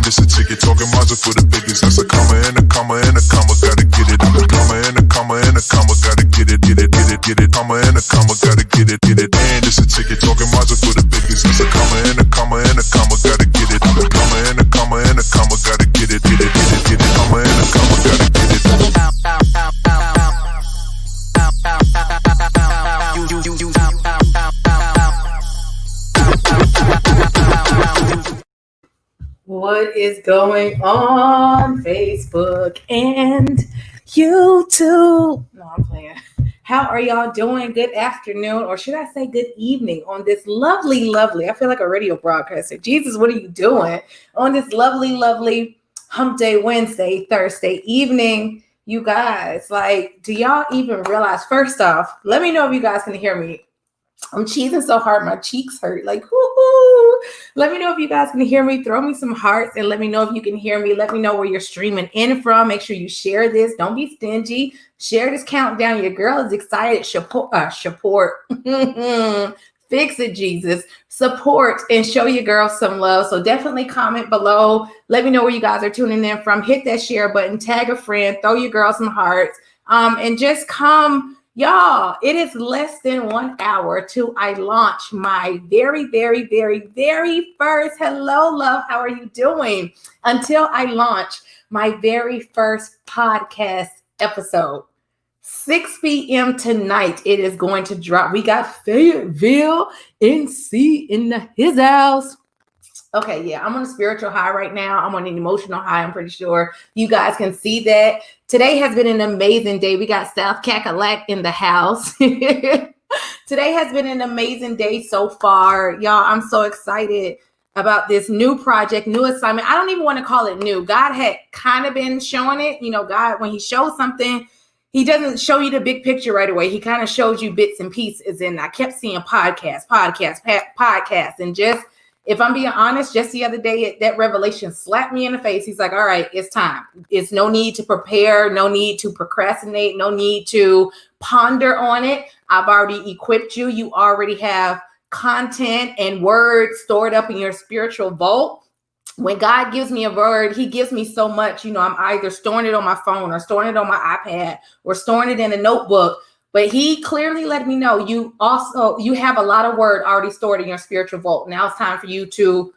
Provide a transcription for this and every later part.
and it's a ticket. Talking Mazda for the biggest. That's a comma and a comma and a comma. Gotta get it. I'm a comma and a comma and a comma. Gotta get it, get it, get it, get it. Comma and a comma. Gotta get it, get it. And it's a ticket. Talking Mazda for the biggest. That's a comma and a comma and a comma. Gotta get it. I'm a comma and a comma and a comma. Gotta get it, get it, get it, get it. Comma and a comma. Gotta get it. What is going on Facebook and YouTube? No, I'm playing. How are y'all doing? Good afternoon, or should I say good evening on this lovely, I feel like a radio broadcaster. Jesus, what are you doing on this lovely hump day Wednesday, Thursday evening? You guys, like, do y'all even realize? First off, let me know if you guys can hear me. I'm cheesing so hard, my cheeks hurt. Like, whoo-hoo. Let me know if you guys can hear me. Throw me some hearts and let me know if you can hear me. Let me know where you're streaming in from. Make sure you share this. Don't be stingy. Share this countdown. Your girl is excited. Support. Fix it, Jesus. Support and show your girl some love. So definitely comment below. Let me know where you guys are tuning in from. Hit that share button. Tag a friend. Throw your girl some hearts. And just come. Y'all, it is less than 1 hour till I launch my very first, hello, love, how are you doing? Until I launch my very first podcast episode. 6 p.m. tonight, it is going to drop. We got Fayetteville NC in his house. Okay, yeah, I'm on a spiritual high right now. I'm on an emotional high. I'm pretty sure you guys can see that. Today has been an amazing day. We got South Cackalack in the house. Today has been an amazing day so far. Y'all, I'm so excited about this new project, new assignment. I don't even want to call it new. God had kind of been showing it. You know, God, when he shows something, he doesn't show you the big picture right away. He kind of shows you bits and pieces. And I kept seeing podcasts. And just, if I'm being honest, just the other day, that revelation slapped me in the face. He's like, all right, it's time. It's no need to prepare, no need to procrastinate, no need to ponder on it. I've already equipped you. You already have content and words stored up in your spiritual vault. When God gives me a word, he gives me so much. You know, I'm either storing it on my phone or storing it on my iPad or storing it in a notebook. But he clearly let me know you have a lot of word already stored in your spiritual vault. Now it's time for you to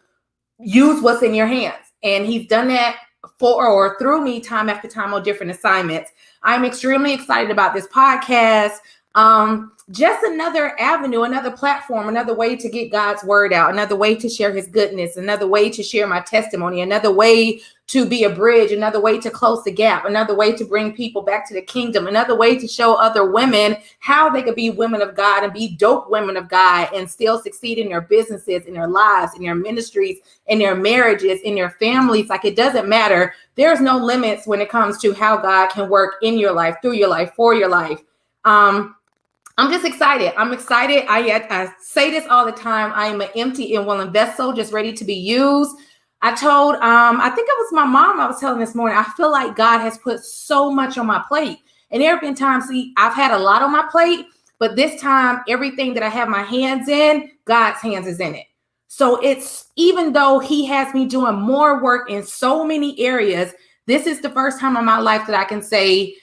use what's in your hands. And he's done that for or through me time after time on different assignments. I'm extremely excited about this podcast. Just another avenue, another platform, another way to get God's word out, another way to share his goodness, another way to share my testimony, another way to be a bridge, another way to close the gap, another way to bring people back to the kingdom, another way to show other women how they could be women of God and be dope women of God and still succeed in their businesses, in their lives, in their ministries, in their marriages, in their families. Like, it doesn't matter. There's no limits when it comes to how God can work in your life, through your life, for your life. I'm just excited. I'm excited. I say this all the time. I am an empty and willing vessel, just ready to be used. I told, I think it was my mom I was telling this morning, I feel like God has put so much on my plate. And there have been times, I've had a lot on my plate, but this time, everything that I have my hands in, God's hands is in it. So it's, even though he has me doing more work in so many areas, this is the first time in my life that I can say,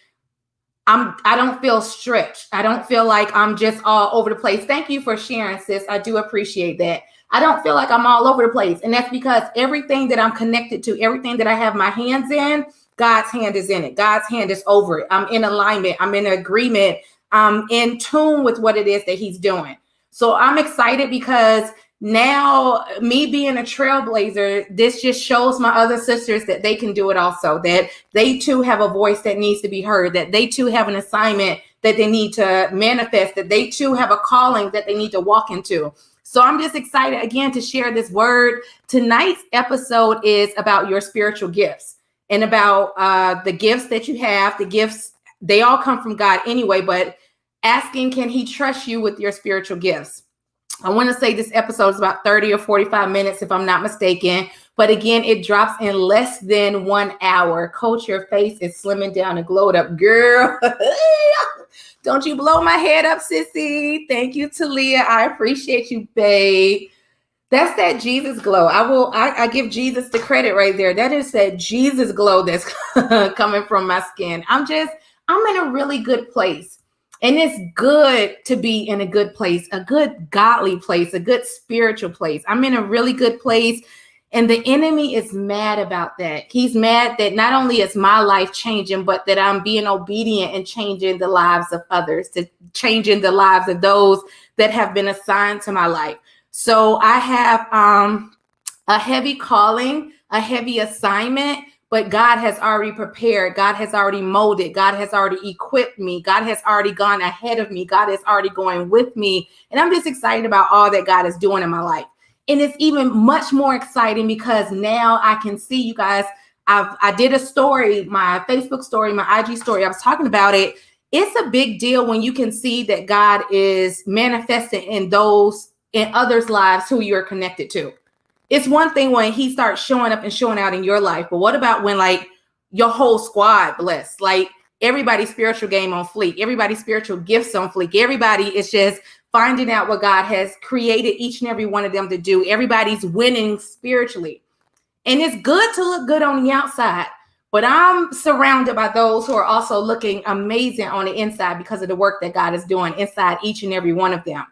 I don't feel stretched. I don't feel like I'm just all over the place. Thank you for sharing, sis. I do appreciate that. I don't feel like I'm all over the place. And that's because everything that I'm connected to, everything that I have my hands in, God's hand is in it. God's hand is over it. I'm in alignment. I'm in agreement. I'm in tune with what it is that he's doing. So I'm excited because now, me being a trailblazer, this just shows my other sisters that they can do it also, that they too have a voice that needs to be heard, that they too have an assignment that they need to manifest, that they too have a calling that they need to walk into. So I'm just excited again to share this word. Tonight's episode is about your spiritual gifts and about the gifts that you have. The gifts, they all come from God anyway, but asking, can he trust you with your spiritual gifts? I want to say this episode is about 30 or 45 minutes, if I'm not mistaken. But again, it drops in less than 1 hour. Coach, your face is slimming down and glowed up. Girl, don't you blow my head up, sissy. Thank you, Talia. I appreciate you, babe. That's that Jesus glow. I give Jesus the credit right there. That is that Jesus glow that's coming from my skin. I'm in a really good place. And it's good to be in a good place, a good godly place, a good spiritual place. I'm in a really good place. And the enemy is mad about that. He's mad that not only is my life changing, but that I'm being obedient and changing the lives of others, to changing the lives of those that have been assigned to my life. So I have a heavy calling, a heavy assignment, but God has already prepared. God has already molded. God has already equipped me. God has already gone ahead of me. God is already going with me. And I'm just excited about all that God is doing in my life. And it's even much more exciting because now I can see, you guys, I did a story, my Facebook story, my IG story. I was talking about it. It's a big deal when you can see that God is manifesting in others' lives who you're connected to. It's one thing when he starts showing up and showing out in your life, but what about when like your whole squad blessed, like everybody's spiritual game on fleek, everybody's spiritual gifts on fleek, everybody is just finding out what God has created each and every one of them to do. Everybody's winning spiritually. And it's good to look good on the outside, but I'm surrounded by those who are also looking amazing on the inside because of the work that God is doing inside each and every one of them.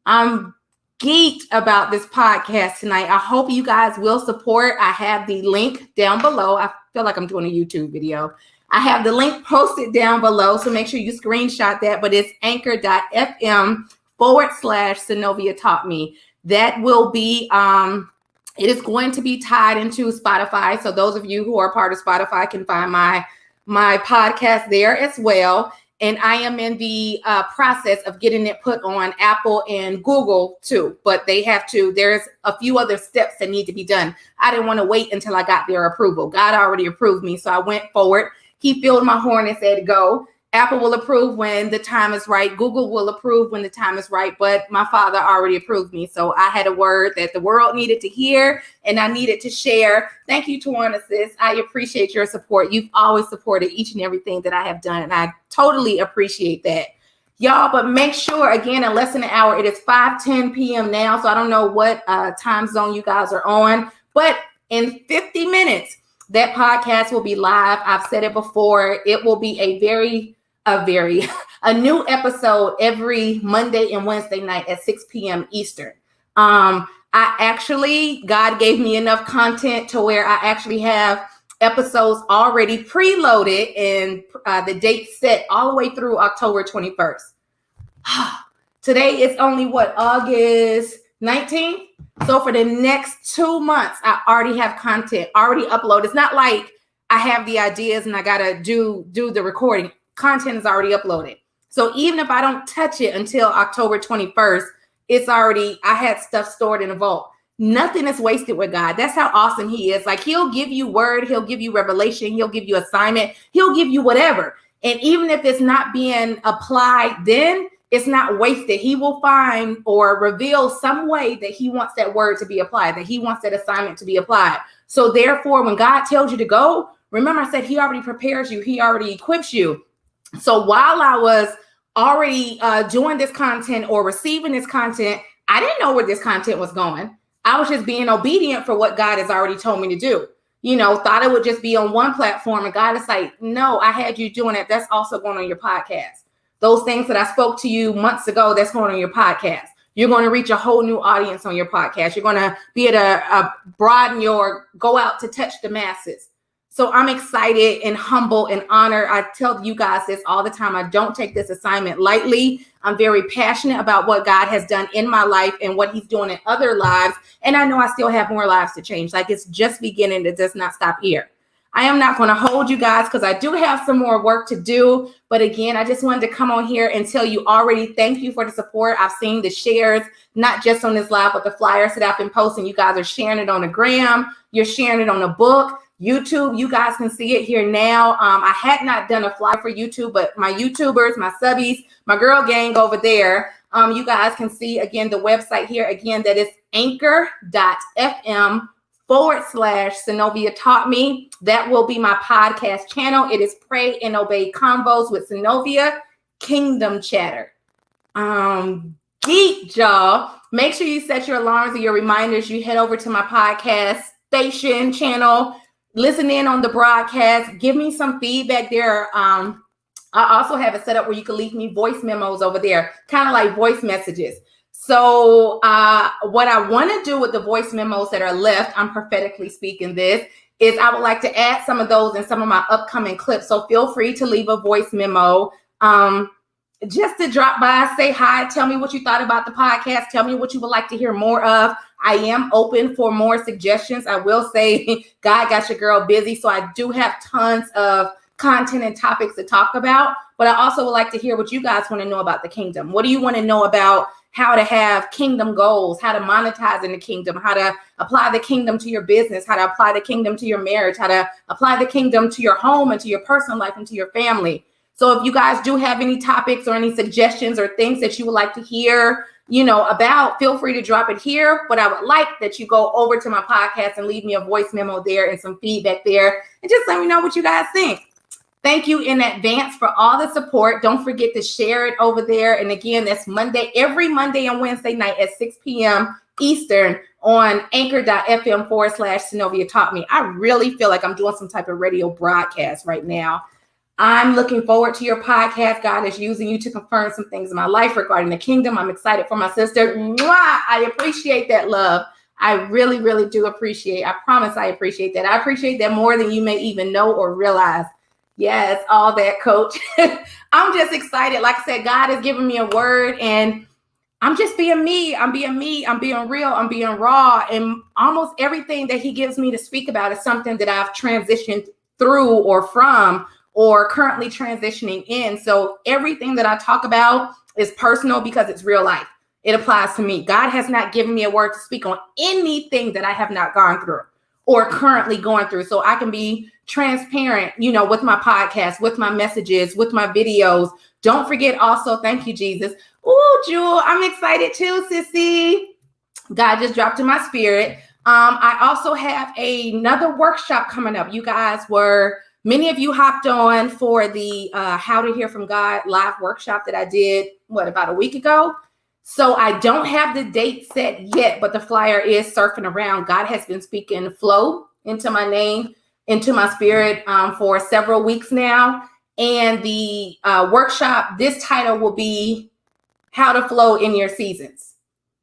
I'm geeked about this podcast tonight. I hope you guys will support. I have the link down below. I feel like I'm doing a YouTube video. I have the link posted down below, so make sure you screenshot that, but it's anchor.fm/Synovia Taught Me. That will be, it is going to be tied into Spotify. So those of you who are part of Spotify can find my podcast there as well. And I am in the process of getting it put on Apple and Google too. But there's a few other steps that need to be done. I didn't want to wait until I got their approval. God already approved me. So I went forward. He filled my horn and said, go. Apple will approve when the time is right. Google will approve when the time is right. But my Father already approved me. So I had a word that the world needed to hear and I needed to share. Thank you, Tawana, sis. I appreciate your support. You've always supported each and everything that I have done. And I totally appreciate that. Y'all, but make sure, again, in less than an hour, it is 5:10 p.m. now. So I don't know what time zone you guys are on. But in 50 minutes, that podcast will be live. I've said it before. It will be a new episode every Monday and Wednesday night at 6 p.m. Eastern. God gave me enough content to where I actually have episodes already preloaded and the date set all the way through October 21st. Today is only August 19th? So for the next 2 months, I already have content already uploaded. It's not like I have the ideas and I got to do the recording. Content is already uploaded. So even if I don't touch it until October 21st, I had stuff stored in a vault. Nothing is wasted with God. That's how awesome he is. Like he'll give you word, he'll give you revelation, he'll give you assignment, he'll give you whatever. And even if it's not being applied, then it's not wasted. He will find or reveal some way that he wants that word to be applied, that he wants that assignment to be applied. So therefore, when God tells you to go, remember I said he already prepares you. He already equips you. So while I was already doing this content or receiving this content, I didn't know where this content was going. I was just being obedient for what God has already told me to do. Thought it would just be on one platform. And God is like, no, I had you doing it. That's also going on your podcast. Those things that I spoke to you months ago, that's going on your podcast. You're going to reach a whole new audience on your podcast. You're going to be able to go out to touch the masses. So I'm excited and humble and honored. I tell you guys this all the time. I don't take this assignment lightly. I'm very passionate about what God has done in my life and what he's doing in other lives. And I know I still have more lives to change. Like it's just beginning. It does not stop here. I am not going to hold you guys because I do have some more work to do. But again, I just wanted to come on here and tell you already, thank you for the support. I've seen the shares, not just on this live, but the flyers that I've been posting. You guys are sharing it on the gram. You're sharing it on the book. YouTube, you guys can see it here now. I had not done a fly for YouTube, but my YouTubers, my subbies, my girl gang over there, you guys can see again the website here. Again, that is anchor.fm/Synovia Taught Me. That will be my podcast channel. It is Pray and Obey Convos with Synovia, Kingdom Chatter. geeked, y'all. Make sure you set your alarms and your reminders. You head over to my podcast station channel, listen in on the broadcast, give me some feedback there. I also have it set up where you can leave me voice memos over there, kind of like voice messages. So what I want to do with the voice memos that are left, I'm prophetically speaking this, is I would like to add some of those in some of my upcoming clips. So feel free to leave a voice memo. Just to drop by, say hi, tell me what you thought about the podcast, tell me what you would like to hear more of. I am open for more suggestions. I will say God got your girl busy, so I do have tons of content and topics to talk about, but I also would like to hear what you guys want to know about the kingdom. What do you want to know about how to have kingdom goals, how to monetize in the kingdom, how to apply the kingdom to your business, how to apply the kingdom to your marriage, how to apply the kingdom to your home and to your personal life and to your family. So if you guys do have any topics or any suggestions or things that you would like to hear, about, feel free to drop it here. But I would like that you go over to my podcast and leave me a voice memo there and some feedback there. And just let me know what you guys think. Thank you in advance for all the support. Don't forget to share it over there. And again, that's every Monday and Wednesday night at 6 p.m. Eastern on anchor.fm/Synovia Taught Me. I really feel like I'm doing some type of radio broadcast right now. I'm looking forward to your podcast. God is using you to confirm some things in my life regarding the kingdom. I'm excited for my sister. Mwah! I appreciate that love. I really, really do appreciate. I promise I appreciate that. I appreciate that more than you may even know or realize. Yes, all that, coach. I'm just excited. Like I said, God has given me a word and I'm just being me. I'm being me. I'm being real. I'm being raw. And almost everything that he gives me to speak about is something that I've transitioned through or from or currently transitioning in. So everything that I talk about is personal because it's real life. It applies to me. God has not given me a word to speak on anything that I have not gone through or currently going through. So I can be transparent, with my podcast, with my messages, with my videos. Don't forget also, thank you, Jesus. Oh, Jewel, I'm excited too, sissy. God just dropped in my spirit. I also have another workshop coming up. Many of you hopped on for the How to Hear from God live workshop that I did, about a week ago? So I don't have the date set yet, but the flyer is surfing around. God has been speaking flow into my name, into my spirit for several weeks now. And the workshop, this title will be How to Flow in Your Seasons.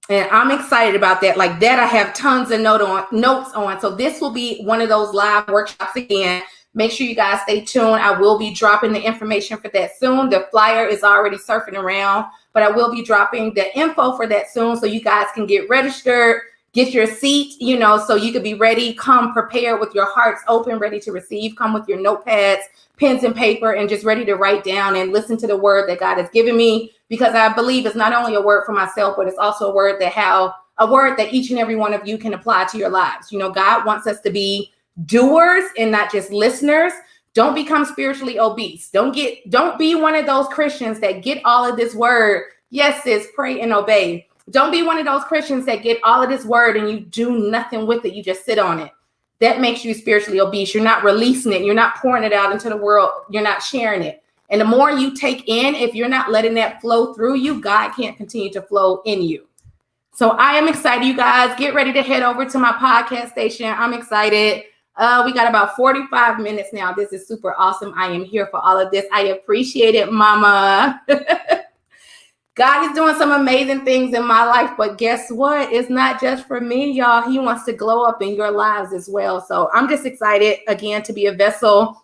And I'm excited about that. Like that, I have tons of notes on. So this will be one of those live workshops again. Make sure you guys stay tuned. I will be dropping the information for that soon. The flyer is already surfing around, but I will be dropping the info for that soon so you guys can get registered, get your seat, so you can be ready. Come prepared with your hearts open, ready to receive. Come with your notepads, pens and paper, and just ready to write down and listen to the word that God has given me, because I believe it's not only a word for myself, but it's also a word that each and every one of you can apply to your lives. God wants us to be doers and not just listeners. Don't become spiritually obese. Don't be one of those Christians that get all of this word. Yes, sis, pray and obey. Don't be one of those Christians that get all of this word and you do nothing with it. You just sit on it. That makes you spiritually obese. You're not releasing it. You're not pouring it out into the world. You're not sharing it. And the more you take in, if you're not letting that flow through you, God can't continue to flow in you. So I am excited, you guys. Get ready to head over to my podcast station. I'm excited. We got about 45 minutes now. This is super awesome. I am here for all of this. I appreciate it, mama. God is doing some amazing things in my life, but guess what? It's not just for me, y'all. He wants to glow up in your lives as well. So I'm just excited, again, to be a vessel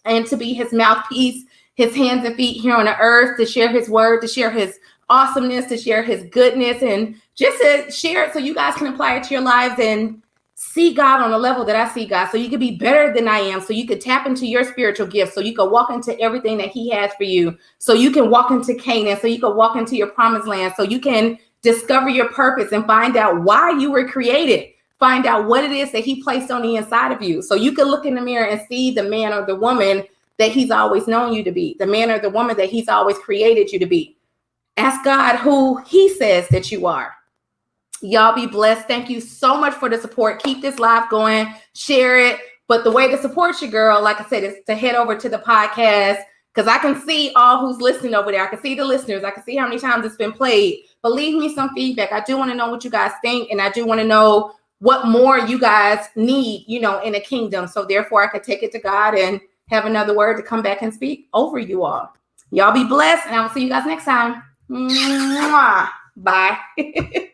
and to be his mouthpiece, his hands and feet here on the earth, to share his word, to share his awesomeness, to share his goodness, and just to share it so you guys can apply it to your lives and see God on the level that I see God, so you can be better than I am, so you can tap into your spiritual gifts, so you can walk into everything that he has for you, so you can walk into Canaan, so you can walk into your promised land, so you can discover your purpose and find out why you were created, find out what it is that he placed on the inside of you, so you can look in the mirror and see the man or the woman that he's always known you to be, the man or the woman that he's always created you to be. Ask God who he says that you are. Y'all be blessed. Thank you so much for the support. Keep this live going. Share it. But the way to support your girl, like I said, is to head over to the podcast, because I can see all who's listening over there. I can see the listeners. I can see how many times it's been played. But leave me some feedback. I do want to know what you guys think, and I do want to know what more you guys need, you know, in the kingdom. So therefore, I could take it to God and have another word to come back and speak over you all. Y'all be blessed, and I will see you guys next time. Mwah. Bye.